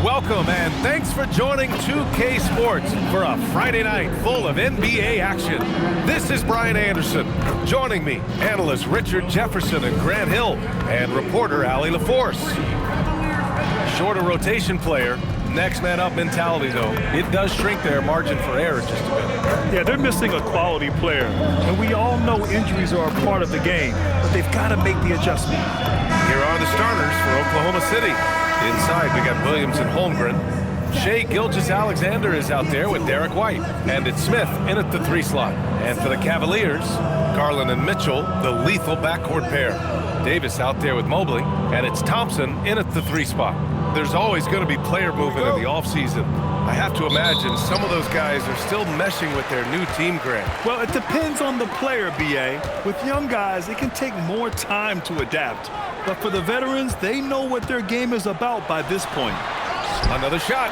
Welcome and thanks for joining 2K Sports for a Friday night full of NBA action. This is Brian Anderson. Joining me, analysts Richard Jefferson and Grant Hill, and reporter Allie LaForce. Shorter rotation player, next man up mentality though. It does shrink their margin for error just a bit. Yeah, they're missing a quality player. And we all know injuries are a part of the game, but they've got to make the adjustment. Here are the starters for Oklahoma City. Inside, we got Williams and Holmgren. Shai Gilgeous-Alexander is out there with Derek White. And it's Smith in at the 3 slot. And for the Cavaliers, Garland and Mitchell, the lethal backcourt pair. Davis out there with Mobley. And it's Thompson in at the 3 spot. There's always going to be player movement in the offseason. I have to imagine some of those guys are still meshing with their new team, Grant. Well, it depends on the player, B.A. With young guys, it can take more time to adapt. But for the veterans, they know what their game is about by this point. Another shot.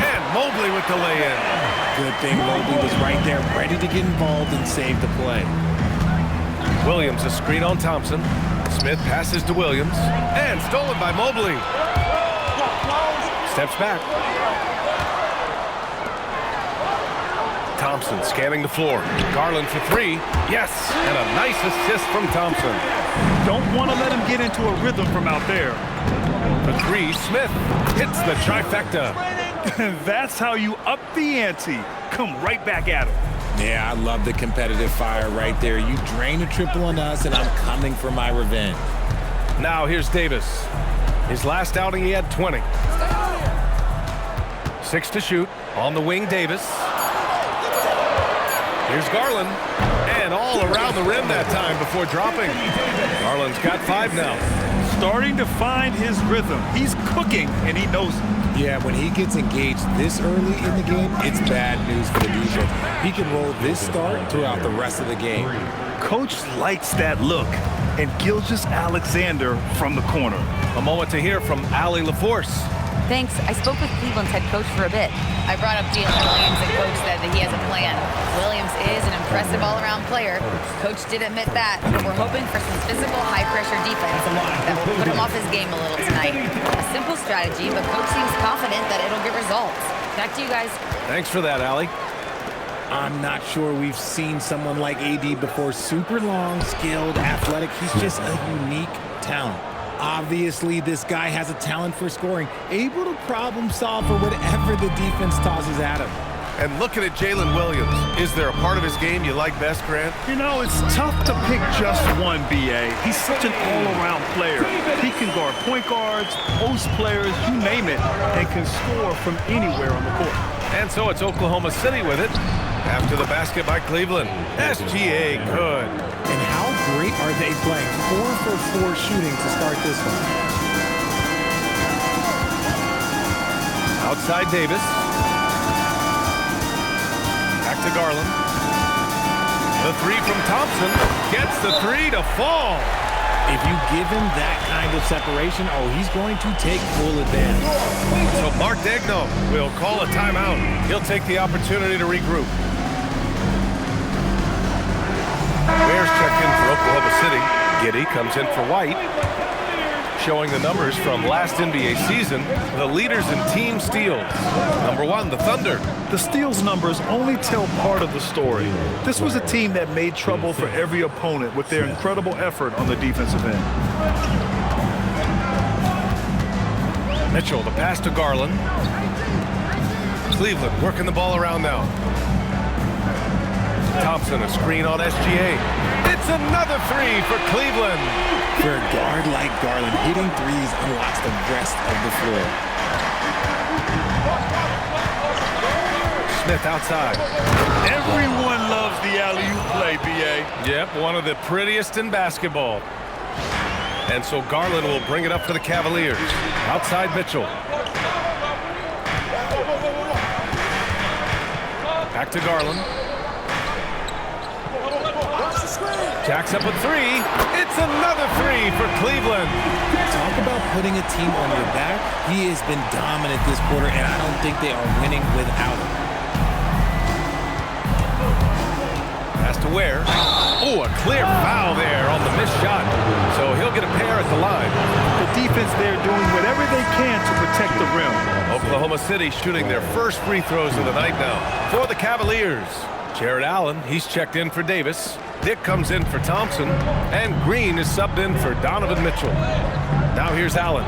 And Mobley with the lay-in. Good thing Mobley was right there, ready to get involved and save the play. Williams, a screen on Thompson. Smith passes to Williams. And stolen by Mobley. Steps back. Thompson scanning the floor. Garland for 3. Yes! And a nice assist from Thompson. Don't want to let him get into a rhythm from out there. For 3, Smith hits the trifecta. That's how you up the ante. Come right back at him. Yeah, I love the competitive fire right there. You drain a triple on us, and I'm coming for my revenge. Now here's Davis. His last outing, he had 20. 6 to shoot. On the wing, Davis. Here's Garland. And all around the rim that time before dropping. Garland's got 5 now. Starting to find his rhythm. He's cooking, and he knows it. Yeah, when he gets engaged this early in the game, it's bad news for the defense. He can roll this start throughout the rest of the game. Coach likes that look. And Gilgeous-Alexander from the corner. A moment to hear from Allie LaForce. Thanks. I spoke with Cleveland's head coach for a bit. I brought up Jalen Williams, and Coach said that he has a plan. Williams is an impressive all-around player. Coach did admit that. We're hoping for some physical, high-pressure defense that will put him off his game a little tonight. A simple strategy, but Coach seems confident that it'll get results. Back to you guys. Thanks for that, Allie. I'm not sure we've seen someone like AD before. Super long, skilled, athletic. He's just a unique talent. Obviously, this guy has a talent for scoring, able to problem solve for whatever the defense tosses at him. And looking at Jalen Williams, is there a part of his game you like best, Grant? You know, it's tough to pick just one, B.A. He's such an all-around player. He can guard point guards, post players, you name it, and can score from anywhere on the court. And so it's Oklahoma City with it. After the basket by Cleveland, SGA good. And how great are they playing? 4 for 4 shooting to start this one. Outside Davis. Back to Garland. The 3 from Thompson. Gets the 3 to fall. If you give him that kind of separation, oh, he's going to take full advantage. So Mark Degno will call a timeout. He'll take the opportunity to regroup. Bears check in for Oklahoma City. Giddey comes in for White. Showing the numbers from last NBA season, the leaders in team steals. Number 1, the Thunder. The steals numbers only tell part of the story. This was a team that made trouble for every opponent with their incredible effort on the defensive end. Mitchell, the pass to Garland. Cleveland working the ball around now. Thompson, a screen on SGA. It's another 3 for Cleveland. For a guard like Garland, hitting threes unlocks the rest of the floor. Smith outside. Everyone loves the alley-oop play, B.A. Yep, one of the prettiest in basketball. And so Garland will bring it up for the Cavaliers. Outside Mitchell. Back to Garland. Jacks up a 3. It's another 3 for Cleveland. Talk about putting a team on your back. He has been dominant this quarter, and I don't think they are winning without him. Pass to Ware. Oh, a clear foul there on the missed shot. So he'll get a pair at the line. The defense there doing whatever they can to protect the rim. Oklahoma City shooting their first free throws of the night now. For the Cavaliers, Jared Allen, he's checked in for Davis. Dick comes in for Thompson. And Green is subbed in for Donovan Mitchell. Now here's Allen.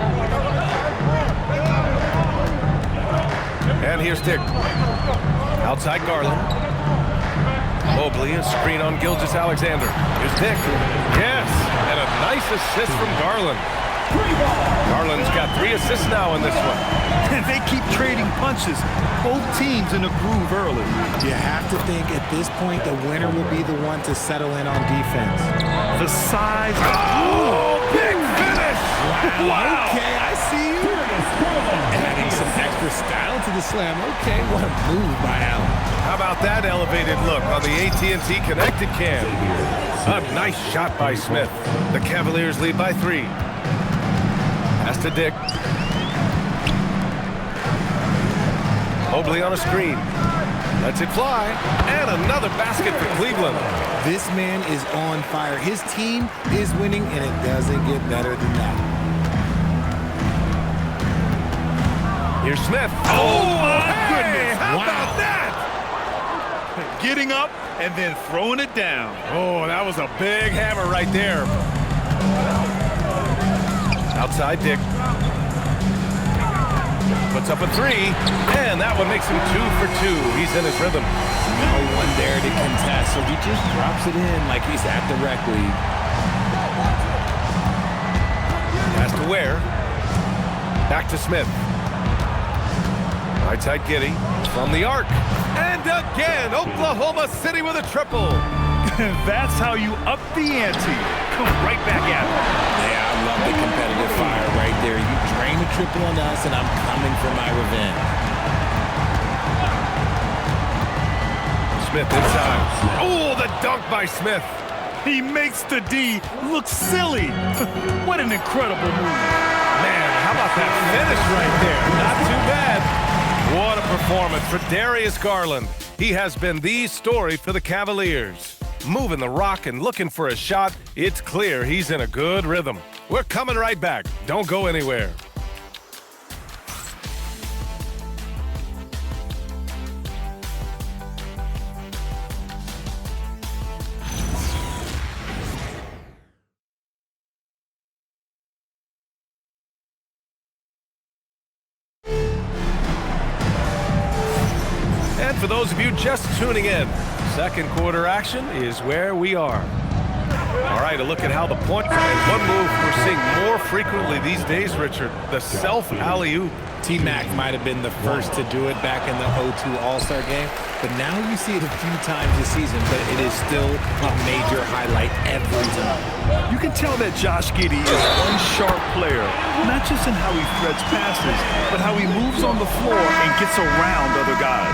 And here's Dick. Outside Garland. Mobley, a screen on Gilgeous-Alexander. Here's Dick. Yes, and a nice assist from Garland. Garland's got 3 assists now in this one. And they keep trading punches. Both teams in a groove early. You have to think at this point the winner will be the one to settle in on defense. The size. Oh, big finish! Wow. Okay, I see you. Adding some extra style to the slam. Okay, what a move by Allen. How about that elevated look on the AT&T Connected Cam? A nice shot by Smith. The Cavaliers lead by 3. Pass to Dick. Mobley on a screen. Lets it fly. And another basket for Cleveland. This man is on fire. His team is winning, and it doesn't get better than that. Here's Smith. Oh, my goodness. How Wow. about that? Getting up and then throwing it down. Oh, that was a big hammer right there. Outside Dick. Puts up a 3, and that one makes him 2 for 2. He's in his rhythm. No one there to contest, so he just drops it in like he's at the rec league. Pass to Ware. Back to Smith. Right side Giddey from the arc. And again, Oklahoma City with a triple. That's how you up the ante. Come right back at it. Yeah, I love the competitive fire right there. You drain a triple on us, and I'm coming for my revenge. Smith inside. Oh, the dunk by Smith. He makes the D look silly. What an incredible move. Man, how about that finish right there? Not too bad. What a performance for Darius Garland. He has been the story for the Cavaliers. Moving the rock and looking for a shot, it's clear he's in a good rhythm. We're coming right back. Don't go anywhere. And for those of you just tuning in, second quarter action is where we are. All right, a look at how the point and one move we're seeing more frequently these days, Richard, the self alley-oop. T-Mac might have been the first to do it back in the 0-2 All-Star game, but now you see it a few times this season, but it is still a major highlight every time. You can tell that Josh Giddey is one sharp player, not just in how he threads passes, but how he moves on the floor and gets around other guys.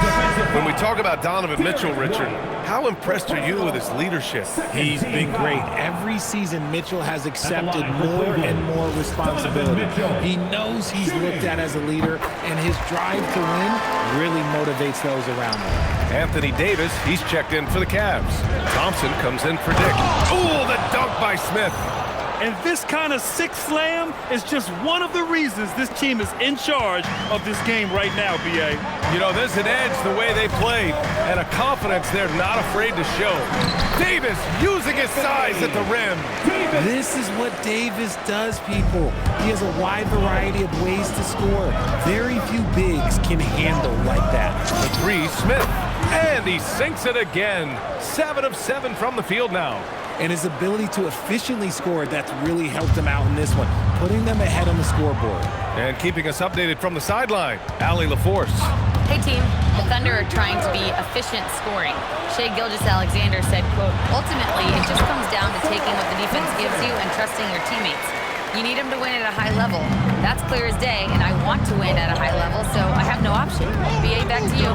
When we talk about Donovan Mitchell, Richard, how impressed are you with his leadership? He's been great. Every season, Mitchell has accepted more and more responsibility. He knows he's looked at as a leader, and his drive to win really motivates those around him. Anthony Davis, he's checked in for the Cavs. Thompson comes in for Dick. Oh, the dunk by Smith. And this kind of sick slam is just one of the reasons this team is in charge of this game right now, B.A. You know, there's an edge the way they played and a confidence they're not afraid to show. Davis using his size at the rim. This is what Davis does, people. He has a wide variety of ways to score. Very few bigs can handle like that. The 3, Smith. And he sinks it again. 7 of 7 from the field now. And his ability to efficiently score, that's really helped him out in this one, putting them ahead on the scoreboard. And keeping us updated from the sideline, Allie LaForce. Hey team, the Thunder are trying to be efficient scoring. Shai Gilgeous-Alexander said, quote, ultimately it just comes down to taking what the defense gives you and trusting your teammates. You need them to win at a high level. That's clear as day, and I want to win at a high level, so I have no option. BA, back to you.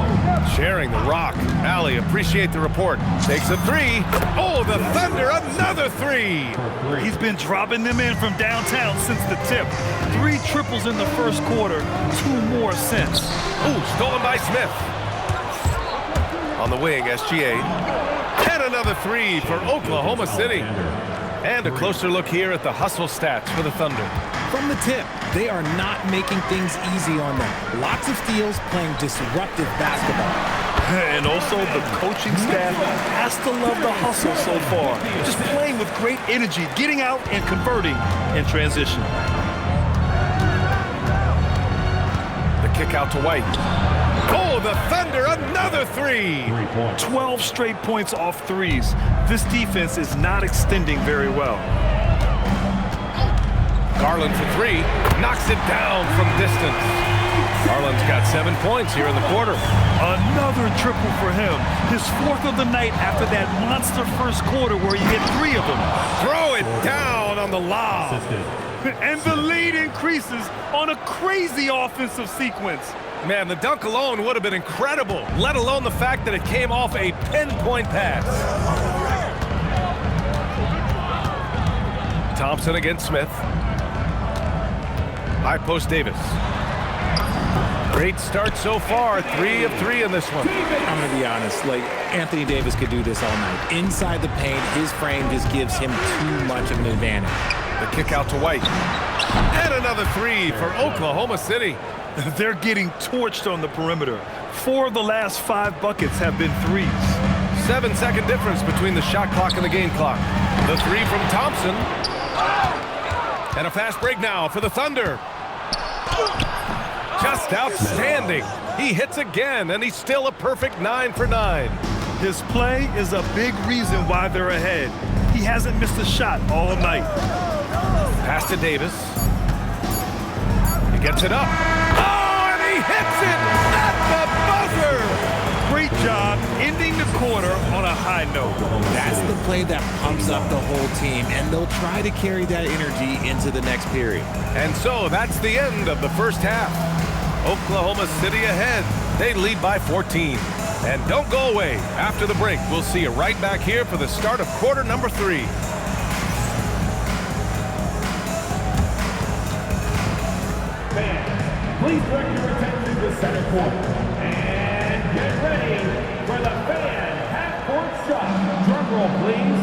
Sharing the rock. Allie, appreciate the report. Takes a 3. Oh, the Thunder, another 3. He's been dropping them in from downtown since the tip. 3 triples in the first quarter, 2 more since. Ooh, stolen by Smith. On the wing, SGA. And And another three for Oklahoma City. And a closer look here at the hustle stats for the Thunder. From the tip, they are not making things easy on them. Lots of steals, playing disruptive basketball. And also, the coaching staff has to love the hustle so far. Just playing with great energy, getting out and converting in transition. The kick out to White. Oh, the Thunder, another three. 12 straight points off threes. This defense is not extending very well. Garland for three, knocks it down from distance. Garland's got 7 points here in the quarter. Another triple for him. His fourth of the night after that monster first quarter where he hit 3 of them. Throw it down on the lob. And the lead increases on a crazy offensive sequence. Man, the dunk alone would have been incredible, let alone the fact that it came off a pinpoint pass. Thompson against Smith. High post Davis. Great start so far, 3 of 3 in this one. I'm going to be honest, like, Anthony Davis could do this all night. Inside the paint, his frame just gives him too much of an advantage. The kick out to White. And another three for Oklahoma City. They're getting torched on the perimeter. 4 of the last 5 buckets have been threes. 7-second difference between the shot clock and the game clock. The three from Thompson. And a fast break now for the Thunder. Just outstanding. He hits again, and he's still a perfect 9 for 9. His play is a big reason why they're ahead. He hasn't missed a shot all night. Pass to Davis. He gets it up. Oh, and he hits it at the buzzer. Great job ending the quarter on a high note. That's the play that pumps up the whole team, and they'll try to carry that energy into the next period. And so that's the end of the first half. Oklahoma City ahead. They lead by 14. And don't go away. After the break, we'll see you right back here for the start of quarter number 3. Fans, please direct your attention to center court. And get ready for the fan half-court shot. Drum roll, please.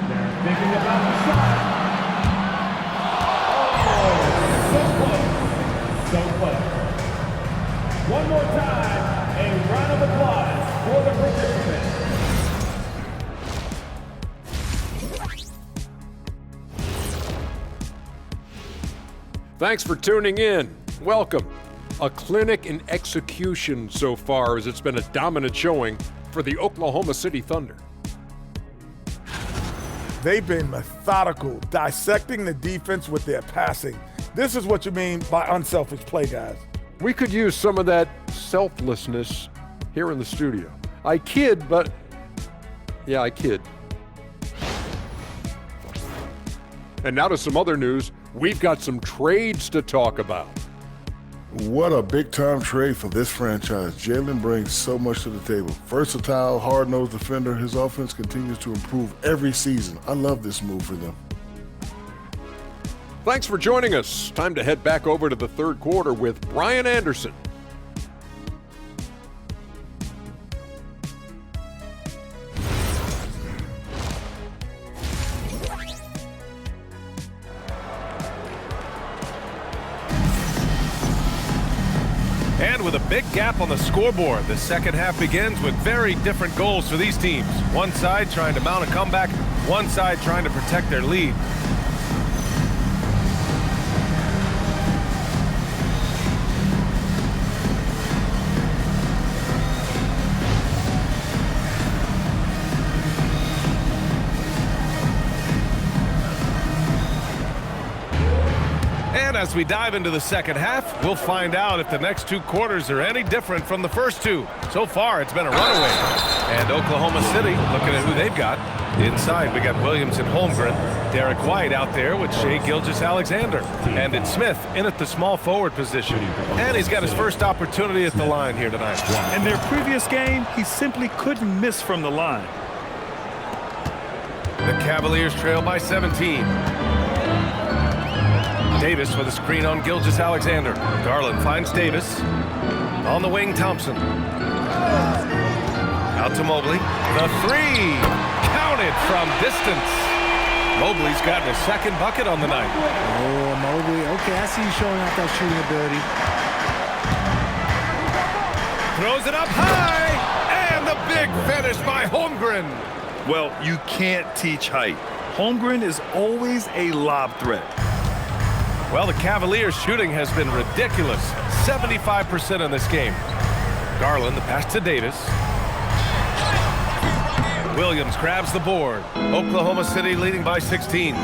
They're thinking about the shot. Oh, so close. One more time, a round of applause for the participants. Thanks for tuning in. Welcome. A clinic in execution so far, as it's been a dominant showing for the Oklahoma City Thunder. They've been methodical, dissecting the defense with their passing. This is what you mean by unselfish play, guys. We could use some of that selflessness here in the studio. I kid, but yeah, I kid. And now to some other news. We've got some trades to talk about. What a big-time trade for this franchise. Jalen brings so much to the table. Versatile, hard-nosed defender. His offense continues to improve every season. I love this move for them. Thanks for joining us. Time to head back over to the third quarter with Brian Anderson. And with a big gap on the scoreboard, the second half begins with very different goals for these teams. One side trying to mount a comeback, one side trying to protect their lead. And as we dive into the second half, we'll find out if the next 2 quarters are any different from the first 2. So far, it's been a runaway. And Oklahoma City, looking at who they've got. Inside, we got Williams and Holmgren. Derek White out there with Shai Gilgeous-Alexander. And it's Smith in at the small forward position. And he's got his first opportunity at the line here tonight. In their previous game, he simply couldn't miss from the line. The Cavaliers trail by 17. Davis with a screen on Gilgeous-Alexander. Garland finds Davis. On the wing, Thompson. Out to Mobley. The three. Counted from distance. Mobley's gotten a second bucket on the night. Oh, Mobley. Okay, I see you showing off that shooting ability. Throws it up high. And the big finish by Holmgren. Well, you can't teach height. Holmgren is always a lob threat. Well, the Cavaliers' shooting has been ridiculous. 75% in this game. Garland, the pass to Davis. Williams grabs the board. Oklahoma City leading by 16.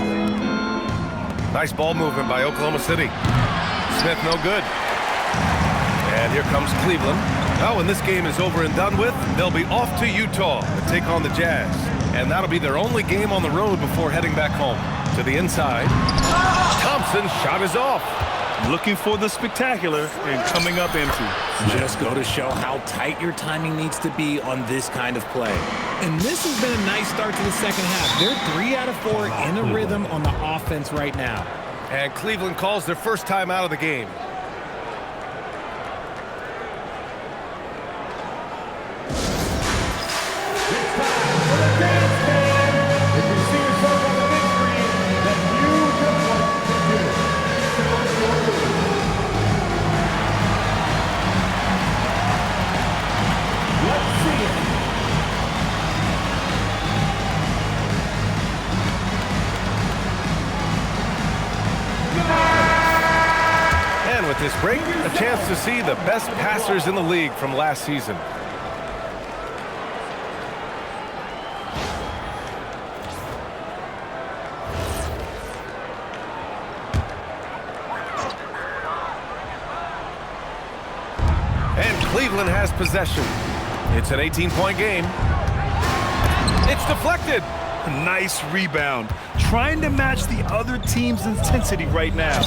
Nice ball movement by Oklahoma City. Smith no good. And here comes Cleveland. Oh, when this game is over and done with, they'll be off to Utah to take on the Jazz. And that'll be their only game on the road before heading back home. To the inside. Thompson's shot is off. Looking for the spectacular and coming up empty. Just go to show how tight your timing needs to be on this kind of play. And this has been a nice start to the second half. They're 3 out of 4 in a rhythm on the offense right now. And Cleveland calls their first time out of the game. With this break, a chance to see the best passers in the league from last season. And Cleveland has possession. It's an 18-point game. It's deflected. Nice rebound. Trying to match the other team's intensity right now.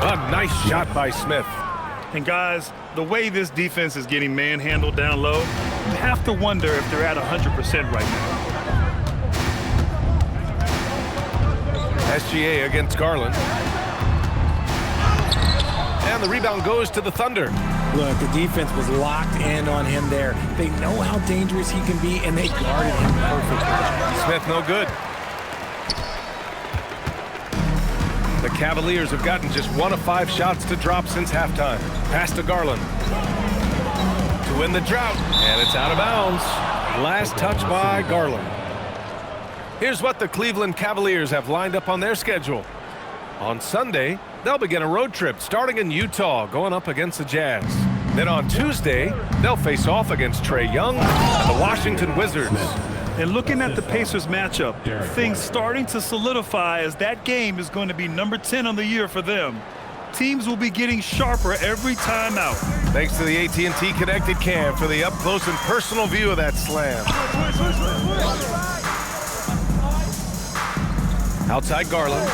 A nice shot by Smith. And guys, the way this defense is getting manhandled down low, you have to wonder if they're at 100% right now. SGA against Garland. And the rebound goes to the Thunder. Look, the defense was locked in on him there. They know how dangerous he can be, and they guarded him perfectly. Smith no good. The Cavaliers have gotten just 1 of 5 shots to drop since halftime. Pass to Garland. To win the drought, and it's out of bounds. Last touch by Garland. Here's what the Cleveland Cavaliers have lined up on their schedule. On Sunday, they'll begin a road trip starting in Utah, going up against the Jazz. Then on Tuesday, they'll face off against Trae Young and the Washington Wizards. And looking at the Pacers matchup, things starting to solidify as that game is going to be number 10 on the year for them. Teams will be getting sharper every time out. Thanks to the AT&T Connected Cam for the up-close and personal view of that slam. Outside Garland.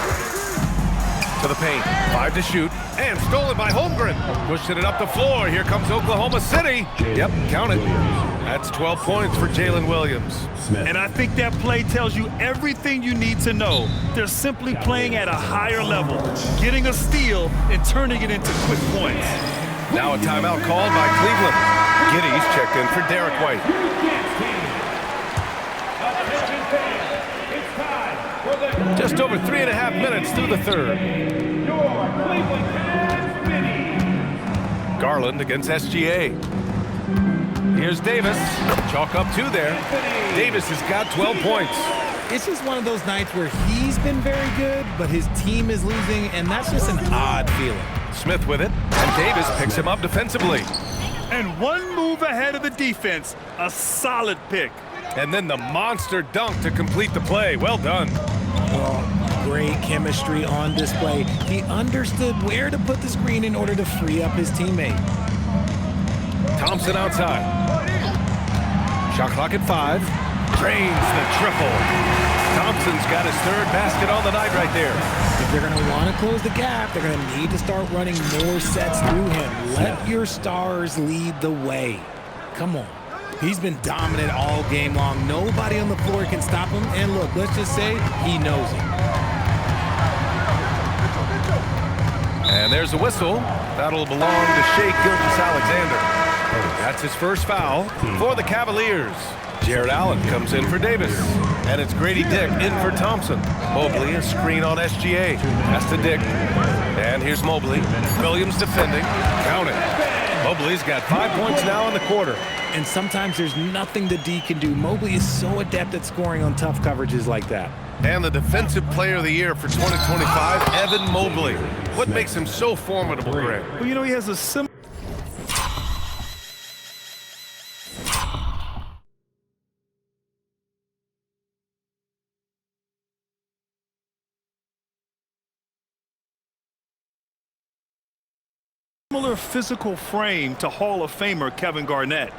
To the paint. 5 to shoot. And stolen by Holmgren. Pushing it up the floor. Here comes Oklahoma City. Yep, count it. That's 12 points for Jalen Williams. And I think that play tells you everything you need to know. They're simply playing at a higher level, getting a steal and turning it into quick points. Now a timeout called by Cleveland. Giddy's checked in for Derek White. Just over 3.5 minutes through the third. Garland against SGA. Here's Davis. Chalk up 2 there. Davis has got 12 points. It's just one of those nights where he's been very good, but his team is losing, and that's just an odd feeling. Smith with it, and Davis picks him up defensively. And one move ahead of the defense. A solid pick. And then the monster dunk to complete the play. Well done. Well, great chemistry on display. He understood where to put the screen in order to free up his teammate. Thompson outside. Shot clock at 5. Drains the triple. Thompson's got his 3rd basket on the night right there. If they're going to want to close the gap, they're going to need to start running more sets through him. Let your stars lead the way. Come on. He's been dominant all game long. Nobody on the floor can stop him. And look, let's just say he knows it. And there's a whistle. That'll belong to Shai Gilgeous-Alexander. That's his first foul for the Cavaliers. Jared Allen comes in for Davis. And it's Grady Dick in for Thompson. Mobley, a screen on SGA. Pass to Dick. And here's Mobley. Williams defending. Count it. Mobley's got 5 points now in the quarter. And sometimes there's nothing the D can do. Mobley is so adept at scoring on tough coverages like that. And the Defensive Player of the Year for 2025, Evan Mobley. What makes him so formidable, Greg? Well, you know, he has a similar physical frame to Hall of Famer Kevin Garnett.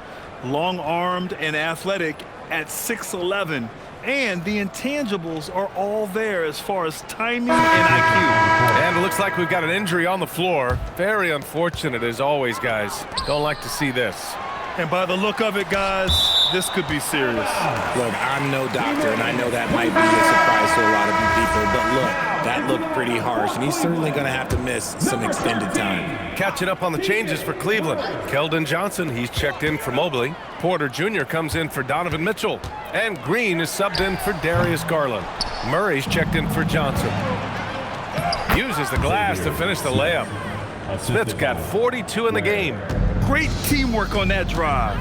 Long-armed and athletic at 6'11", and the intangibles are all there as far as timing and IQ. And it looks like we've got an injury on the floor. Very unfortunate as always, guys. Don't like to see this. And by the look of it, guys, this could be serious. Look, I'm no doctor, and I know that might be a surprise to a lot of you people, but look, that looked pretty harsh, and he's certainly going to have to miss some extended time. Catching up on the changes for Cleveland. Keldon Johnson, he's checked in for Mobley. Porter Jr. comes in for Donovan Mitchell. And Green is subbed in for Darius Garland. Murray's checked in for Johnson. Uses the glass to finish the layup. Smith's got 42 in the game. Great teamwork on that drive,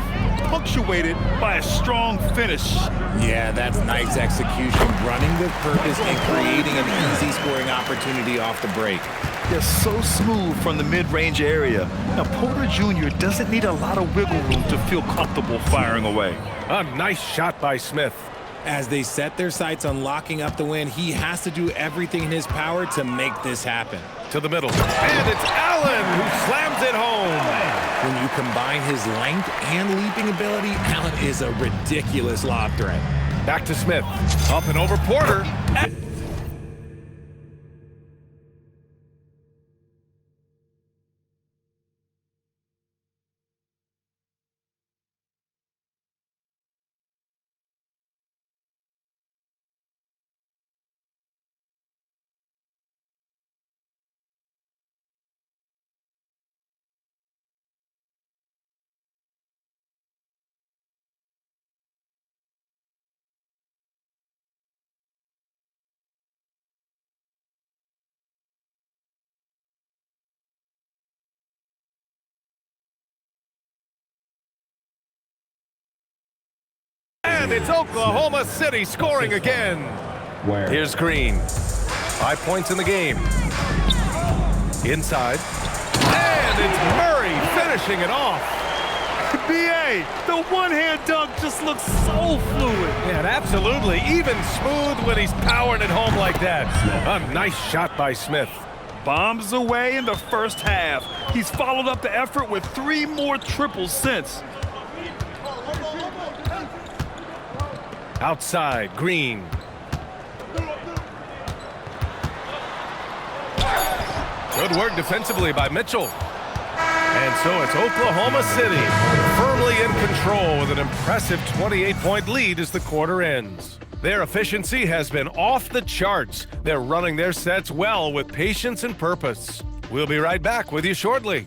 punctuated by a strong finish. Yeah, that's nice execution, running with purpose and creating an easy scoring opportunity off the break. They're so smooth from the mid-range area. Now, Porter Jr. doesn't need a lot of wiggle room to feel comfortable firing away. A nice shot by Smith. As they set their sights on locking up the win, he has to do everything in his power to make this happen. To the middle. And it's Allen who slams it home. When you combine his length and leaping ability, Allen is a ridiculous lob threat. Back to Smith. Up and over Porter. And it's Oklahoma City scoring again. Here's Green. 5 points in the game. Inside. And it's Murray finishing it off. BA, the one-hand dunk just looks so fluid. Yeah, absolutely. Even smooth when he's powering it home like that. A nice shot by Smith. Bombs away in the first half. He's followed up the effort with 3 more triples since. Outside, Green. Good work defensively by Mitchell. And so it's Oklahoma City firmly in control with an impressive 28-point lead as the quarter ends. Their efficiency has been off the charts. They're running their sets well with patience and purpose. We'll be right back with you shortly.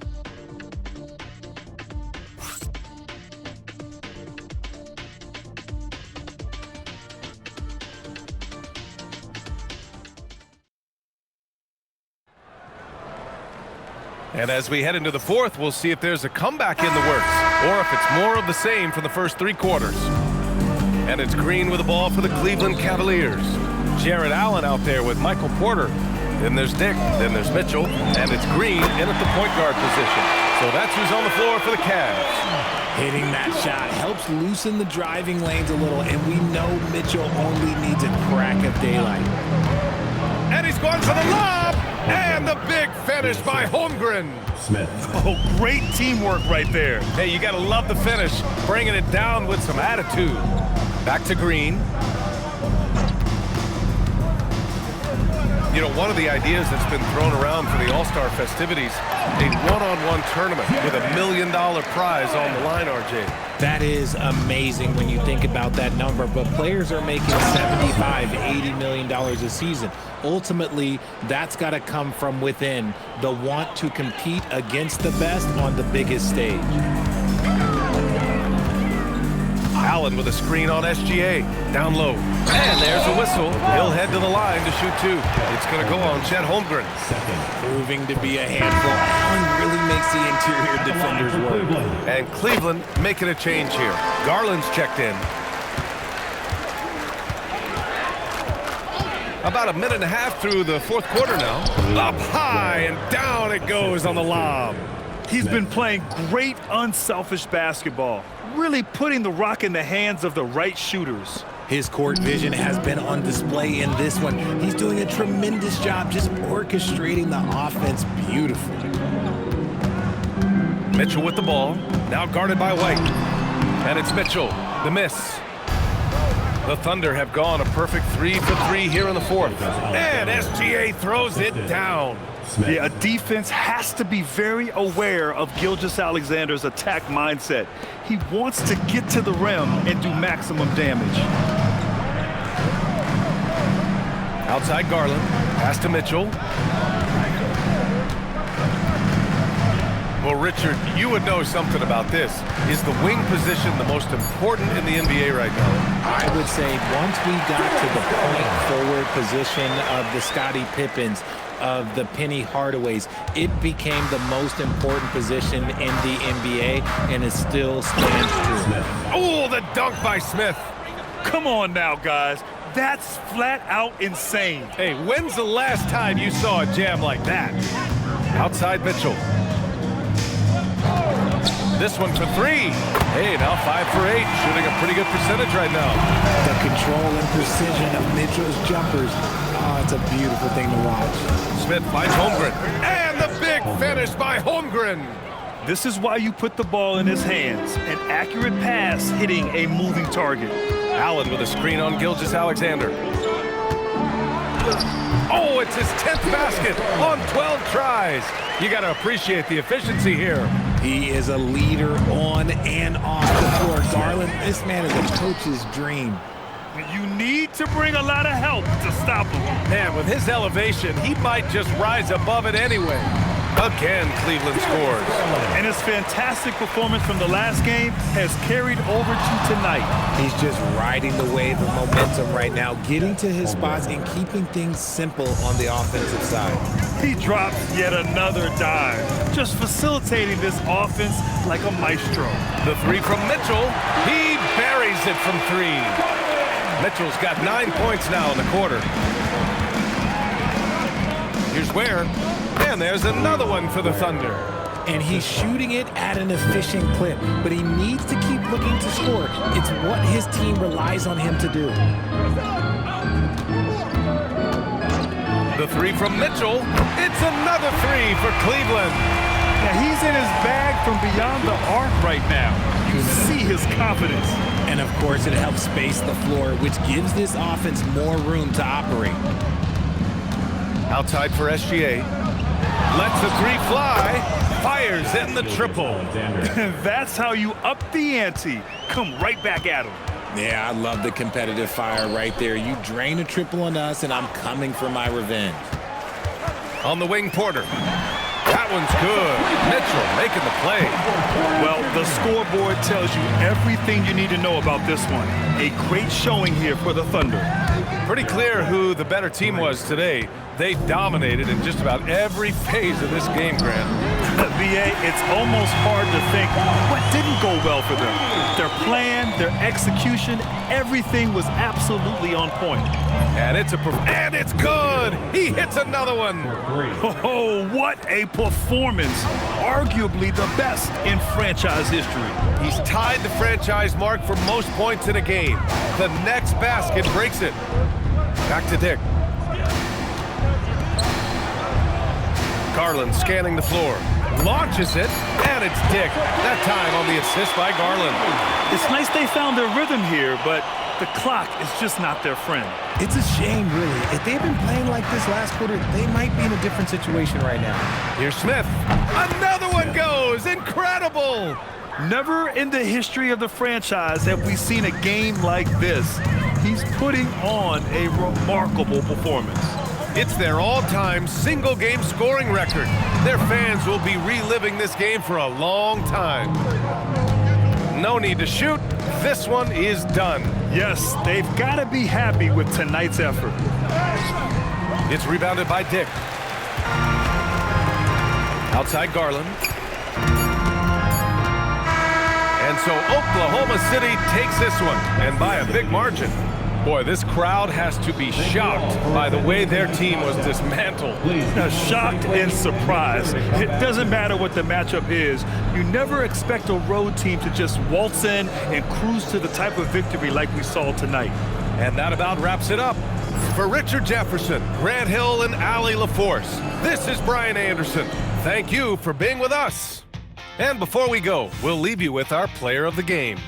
And as we head into the fourth, we'll see if there's a comeback in the works or if it's more of the same for the first 3 quarters. And it's Green with the ball for the Cleveland Cavaliers. Jared Allen out there with Michael Porter. Then there's Dick, then there's Mitchell, and it's Green in at the point guard position. So that's who's on the floor for the Cavs. Hitting that shot helps loosen the driving lanes a little, and we know Mitchell only needs a crack of daylight. And he's going for the lob! And the big finish by Holmgren. Smith. Oh, great teamwork right there. Hey, you gotta love the finish, bringing it down with some attitude. Back to Green. You know, one of the ideas that's been thrown around for the All-Star festivities, a one-on-one tournament with $1 million prize on the line, RJ. That is amazing when you think about that number, but players are making $75, $80 million a season. Ultimately, that's got to come from within, the want to compete against the best on the biggest stage. Allen with a screen on SGA. Down low. And there's a whistle. He'll head to the line to shoot two. It's going to go on Chet Holmgren. Proving to be a handful. Allen really makes the interior defenders work. And Cleveland making a change here. Garland's checked in. About a minute and a half through the fourth quarter now. Up high and down it goes on the lob. He's been playing great unselfish basketball, really putting the rock in the hands of the right shooters. His court vision has been on display in this one. He's doing a tremendous job just orchestrating the offense beautifully. Mitchell with the ball, now guarded by White. And it's Mitchell, the miss. The Thunder have gone a perfect 3 for 3 here in the fourth. And SGA throws it down. Yeah, a defense has to be very aware of Gilgeous-Alexander's attack mindset. He wants to get to the rim and do maximum damage. Outside Garland, pass to Mitchell. Well, Richard, you would know something about this. Is the wing position the most important in the NBA right now? I would say once we got to the point forward position of the Scottie Pippens, of the Penny Hardaways, it became the most important position in the NBA, and it still stands true. Oh, the dunk by Smith. Come on now, guys. That's flat out insane. Hey, when's the last time you saw a jam like that? Outside Mitchell. This one for three. Hey, now 5 for 8, shooting a pretty good percentage right now. The control and precision of Mitchell's jumpers. Oh, it's a beautiful thing to watch. Smith finds Holmgren. And the big finish by Holmgren. This is why you put the ball in his hands. An accurate pass hitting a moving target. Allen with a screen on Gilgeous-Alexander. Oh, it's his 10th basket on 12 tries. You got to appreciate the efficiency here. He is a leader on and off the floor. Garland, this man is a coach's dream. You need to bring a lot of help to stop him. Man, with his elevation, he might just rise above it anyway. Again, Cleveland scores. And his fantastic performance from the last game has carried over to tonight. He's just riding the wave of momentum right now, getting to his spots and keeping things simple on the offensive side. He drops yet another dime, just facilitating this offense like a maestro. The three from Mitchell. He buries it from 3. Mitchell's got 9 points now in the quarter. Here's Ware. And there's another one for the Thunder. And he's shooting it at an efficient clip, but he needs to keep looking to score. It's what his team relies on him to do. The three from Mitchell. It's another 3 for Cleveland. Now he's in his bag from beyond the arc right now. You see his confidence. And of course, it helps space the floor, which gives this offense more room to operate. Outside for SGA. Lets the 3 fly. Fires in the triple. That's how you up the ante. Come right back at him. Yeah, I love the competitive fire right there. You drain a triple on us, and I'm coming for my revenge. On the wing, Porter. That one's good. Mitchell making the play. Well, the scoreboard tells you everything you need to know about this one. A great showing here for the Thunder. Pretty clear who the better team was today. They dominated in just about every phase of this game, Grant. VA, it's almost hard to think what didn't go well for them. Their plan, their execution, everything was absolutely on point. And it's good. He hits another one. Oh, what a performance. Arguably the best in franchise history. He's tied the franchise mark for most points in a game. The next basket breaks it. Back to Dick. Garland scanning the floor. Launches it, and it's Dick. That time on the assist by Garland. It's nice they found their rhythm here, but the clock is just not their friend. It's a shame, really. If they'd been playing like this last quarter, they might be in a different situation right now. Here's Smith. Another one goes. Incredible. Never in the history of the franchise have we seen a game like this. He's putting on a remarkable performance. It's their all-time single-game scoring record. Their fans will be reliving this game for a long time. No need to shoot. This one is done. Yes, they've got to be happy with tonight's effort. It's rebounded by Dick. Outside Garland. And so Oklahoma City takes this one, and by a big margin. Boy, this crowd has to be shocked by the way their team was dismantled. Now, shocked and surprised. It doesn't matter what the matchup is. You never expect a road team to just waltz in and cruise to the type of victory like we saw tonight. And that about wraps it up. For Richard Jefferson, Grant Hill, and Allie LaForce, this is Brian Anderson. Thank you for being with us. And before we go, we'll leave you with our player of the game.